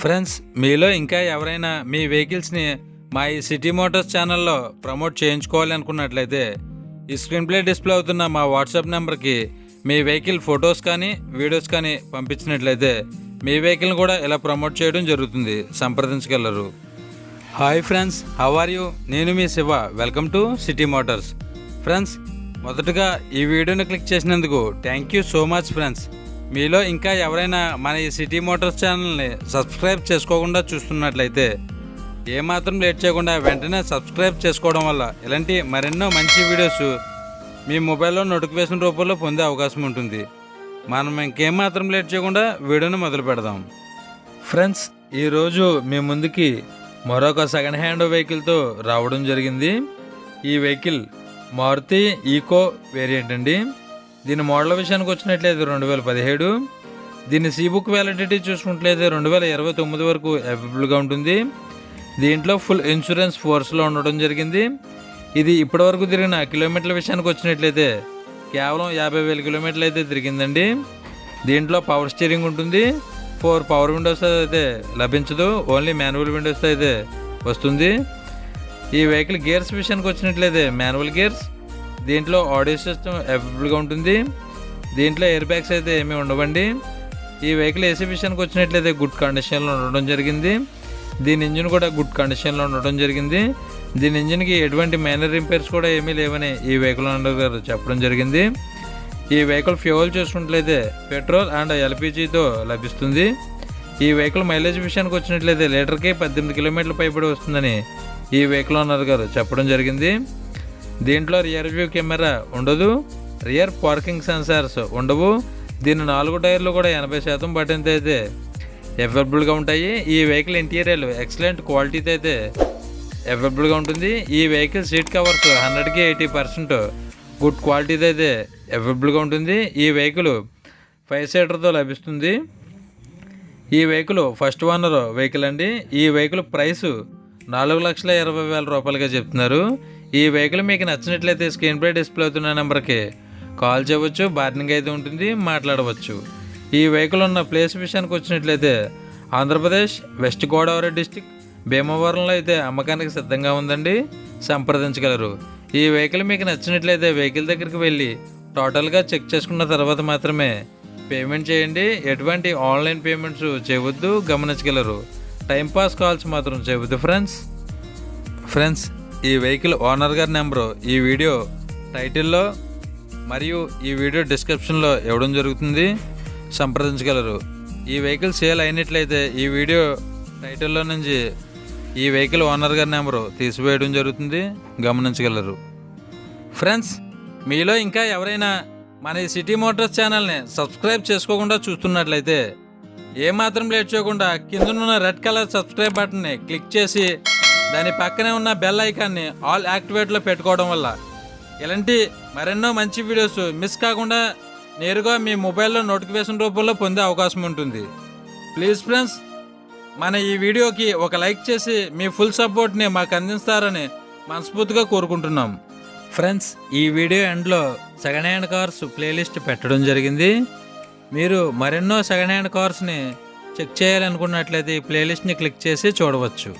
Friends, మీలో ఇంకా ఎవరైనా మీ వెహికల్స్ని మా ఈ సిటీ మోటార్స్ ఛానల్లో ప్రమోట్ చేయించుకోవాలి అనుకున్నట్లయితే ఈ స్క్రీన్ ప్లే డిస్ప్లే అవుతున్న మా వాట్సాప్ నెంబర్కి మీ వెహికల్ ఫొటోస్ కానీ వీడియోస్ కానీ పంపించినట్లయితే మీ వెహికల్ని కూడా ఇలా ప్రమోట్ చేయడం జరుగుతుంది. సంప్రదించగలరు. Hi friends, how are you? నేను మీ Siva. Welcome to City Motors. Friends, మొదటగా ఈ వీడియోని క్లిక్ చేసినందుకు thank you so much friends. మీలో ఇంకా ఎవరైనా మన ఈ సిటీ మోటార్స్ ఛానల్ని సబ్స్క్రైబ్ చేసుకోకుండా చూస్తున్నట్లయితే ఏమాత్రం లేట్ చేయకుండా వెంటనే సబ్స్క్రైబ్ చేసుకోవడం వల్ల ఇలాంటి మరెన్నో మంచి వీడియోస్ మీ మొబైల్లో నోటిఫికేషన్ రూపంలో పొందే అవకాశం ఉంటుంది. మనం ఇంకేమాత్రం లేట్ చేయకుండా వీడియోని మొదలు పెడదాం. ఫ్రెండ్స్, ఈరోజు మీ ముందుకి మరొక సెకండ్ హ్యాండ్ వెహికల్తో రావడం జరిగింది. ఈ వెహికల్ మారుతి ఈకో వేరియంట్ అండి. దీని మోడల్ విషయానికి వచ్చినట్లయితే 2017. దీని సీబుక్ వ్యాలిడిటీ చూసుకున్నట్లయితే 2029 వరకు అవైలబుల్గా ఉంటుంది. దీంట్లో ఫుల్ ఇన్సూరెన్స్ ఫోర్స్లో ఉండడం జరిగింది. ఇది ఇప్పటివరకు తిరిగిన కిలోమీటర్ల విషయానికి వచ్చినట్లయితే కేవలం 50,000 కిలోమీటర్లు అయితే తిరిగిందండి. దీంట్లో పవర్ స్టీరింగ్ ఉంటుంది. 4 పవర్ విండోస్ అయితే లభించదు, ఓన్లీ మాన్యువల్ విండోస్ అయితే వస్తుంది. ఈ వెహికల్ గేర్స్ విషయానికి వచ్చినట్లయితే మాన్యువల్ గేర్స్. దీంట్లో ఆడియో సిస్టమ్ అవైలబుల్గా ఉంటుంది. దీంట్లో ఎయిర్ బ్యాగ్స్ అయితే ఏమీ ఉండవండి. ఈ వెహికల్ ఏసీ విషయానికి వచ్చినట్లయితే గుడ్ కండిషన్లో ఉండడం జరిగింది. దీని ఇంజిన్ కూడా గుడ్ కండిషన్లో ఉండడం జరిగింది. దీని ఇంజిన్కి ఎటువంటి మైనర్ రిపేర్స్ కూడా ఏమీ లేవని ఈ వెహికల్ ఓనర్ గారు చెప్పడం జరిగింది. ఈ వెహికల్ ఫ్యూయల్ చూసుకున్నట్లయితే పెట్రోల్ అండ్ ఎల్పిజితో లభిస్తుంది. ఈ వెహికల్ మైలేజ్ విషయానికి వచ్చినట్లయితే లీటర్కి 18 కిలోమీటర్ల పైబడి వస్తుందని ఈ వెహికల్ ఓనర్ గారు చెప్పడం జరిగింది. దీంట్లో రియర్ వ్యూ కెమెరా ఉండదు, రియర్ పార్కింగ్ సెన్సార్స్ ఉండవు. దీని 4 టైర్లు కూడా 80% బటన్తో అయితే అవైలబుల్గా ఉంటాయి. ఈ వెహికల్ ఇంటీరియర్ ఎక్సలెంట్ క్వాలిటీతో అయితే అవైలబుల్గా ఉంటుంది. ఈ వెహికల్ సీట్ కవర్స్ 100కి 80% గుడ్ క్వాలిటీతో అయితే అవైలబుల్గా ఉంటుంది. ఈ వెహికల్ 5 సీటర్తో లభిస్తుంది. ఈ వెహికల్ ఫస్ట్ ఓనర్ వెహికల్ అండి. ఈ వెహికల్ ప్రైస్ 4,20,000 రూపాయలుగా చెప్తున్నారు. ఈ వెహికల్ మీకు నచ్చినట్లయితే స్క్రీన్ పై డిస్ప్లే అవుతున్న నెంబర్కి కాల్ చేయవచ్చు, బార్గెనింగ్ అయితే ఉంటుంది, మాట్లాడవచ్చు. ఈ వెహికల్ ఉన్న ప్లేస్ విషయానికి వచ్చినట్లయితే ఆంధ్రప్రదేశ్ వెస్ట్ గోదావరి డిస్టిక్ భీమవరంలో అయితే అమ్మకానికి సిద్ధంగా ఉందండి. సంప్రదించగలరు. ఈ వెహికల్ మీకు నచ్చినట్లయితే వెహికల్ దగ్గరికి వెళ్ళి టోటల్గా చెక్ చేసుకున్న తర్వాత మాత్రమే పేమెంట్ చేయండి. ఎటువంటి ఆన్లైన్ పేమెంట్స్ చేయవద్దు, గమనించగలరు. టైంపాస్ కాల్స్ మాత్రం చేయవద్దు ఫ్రెండ్స్, ఈ వెహికల్ ఓనర్ గారి నెంబరు ఈ వీడియో టైటిల్లో మరియు ఈ వీడియో డిస్క్రిప్షన్లో ఇవ్వడం జరుగుతుంది. సంప్రదించగలరు. ఈ వెహికల్ సేల్ అయినట్లయితే ఈ వీడియో టైటిల్లో నుంచి ఈ వెహికల్ ఓనర్ గారి నెంబరు తీసివేయడం జరుగుతుంది, గమనించగలరు. ఫ్రెండ్స్, మీలో ఇంకా ఎవరైనా మన ఈ సిటీ మోటార్స్ ఛానల్ని సబ్స్క్రైబ్ చేసుకోకుండా చూస్తున్నట్లయితే ఏమాత్రం లేట్ చేయకుండా కిందనున్న రెడ్ కలర్ సబ్స్క్రైబ్ బటన్ని క్లిక్ చేసి దాని పక్కనే ఉన్న బెల్ ఐకాన్ని ఆల్ యాక్టివేట్లో పెట్టుకోవడం వల్ల ఇలాంటి మరెన్నో మంచి వీడియోస్ మిస్ కాకుండా నేరుగా మీ మొబైల్లో నోటిఫికేషన్ రూపంలో పొందే అవకాశం ఉంటుంది. ప్లీజ్ ఫ్రెండ్స్, మన ఈ వీడియోకి ఒక లైక్ చేసి మీ ఫుల్ సపోర్ట్ని మాకు అందిస్తారని మనస్ఫూర్తిగా కోరుకుంటున్నాం. ఫ్రెండ్స్, ఈ వీడియో ఎండ్లో సెకండ్ హ్యాండ్ కార్స్ ప్లేలిస్ట్ పెట్టడం జరిగింది. మీరు మరెన్నో సెకండ్ హ్యాండ్ కార్స్ని చెక్ చేయాలనుకున్నట్లయితే ఈ ప్లేలిస్ట్ని క్లిక్ చేసి చూడవచ్చు.